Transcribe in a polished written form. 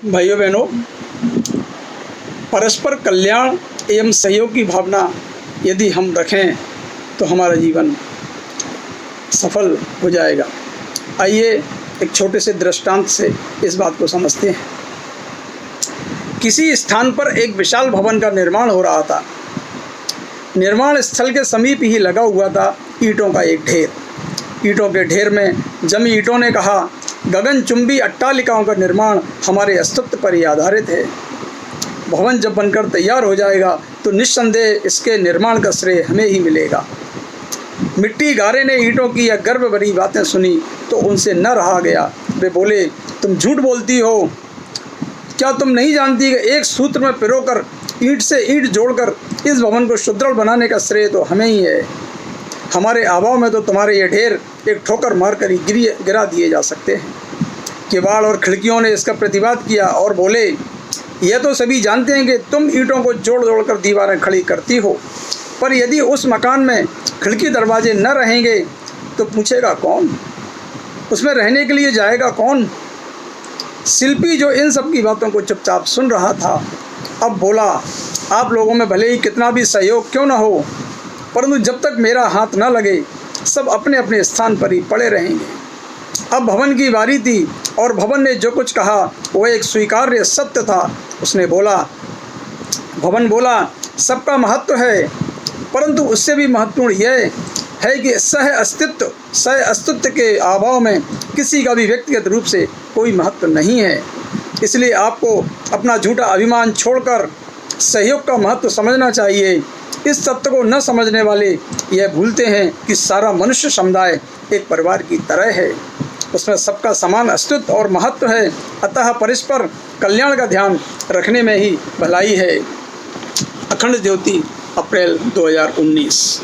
भाइयों बहनों, परस्पर कल्याण एवं सहयोग की भावना यदि हम रखें तो हमारा जीवन सफल हो जाएगा। आइए एक छोटे से दृष्टांत से इस बात को समझते हैं। किसी स्थान पर एक विशाल भवन का निर्माण हो रहा था। निर्माण स्थल के समीप ही लगा हुआ था ईंटों का एक ढेर। ईंटों के ढेर में जमी ईंटों ने कहा, गगनचुंबी अट्टालिकाओं का निर्माण हमारे अस्तित्व पर ही आधारित है। भवन जब बनकर तैयार हो जाएगा तो निस्संदेह इसके निर्माण का श्रेय हमें ही मिलेगा। मिट्टी गारे ने ईंटों की यह गर्व भरी बातें सुनी तो उनसे न रहा गया। वे बोले, तुम झूठ बोलती हो। क्या तुम नहीं जानती कि एक सूत्र में पिरोकर ईंट से ईंट जोड़कर इस भवन को सुदृढ़ बनाने का श्रेय तो हमें ही है। हमारे अभाव में तो तुम्हारे ये ढेर एक ठोकर मारकर ही गिरा दिए जा सकते हैं। किवाड़ और खिड़कियों ने इसका प्रतिवाद किया और बोले, यह तो सभी जानते हैं कि तुम ईंटों को जोड़ जोड़ कर दीवारें खड़ी करती हो, पर यदि उस मकान में खिड़की दरवाजे न रहेंगे तो पूछेगा कौन? उसमें रहने के लिए जाएगा कौन? शिल्पी जो इन सब की बातों को चुपचाप सुन रहा था, अब बोला, आप लोगों में भले ही कितना भी सहयोग क्यों न हो, परंतु जब तक मेरा हाथ न लगे सब अपने अपने स्थान पर ही पड़े रहेंगे। अब भवन की बारी थी और भवन ने जो कुछ कहा वो एक स्वीकार्य सत्य था। उसने बोला, भवन बोला, सबका महत्व है, परंतु उससे भी महत्वपूर्ण यह है कि सह अस्तित्व के अभाव में किसी का भी व्यक्तिगत रूप से कोई महत्व नहीं है। इसलिए आपको अपना झूठा अभिमान छोड़कर सहयोग का महत्व समझना चाहिए। इस तत्व को न समझने वाले यह भूलते हैं कि सारा मनुष्य समुदाय एक परिवार की तरह है, उसमें सबका समान अस्तित्व और महत्व है। अतः परस्पर कल्याण का ध्यान रखने में ही भलाई है। अखंड ज्योति, अप्रैल 2019।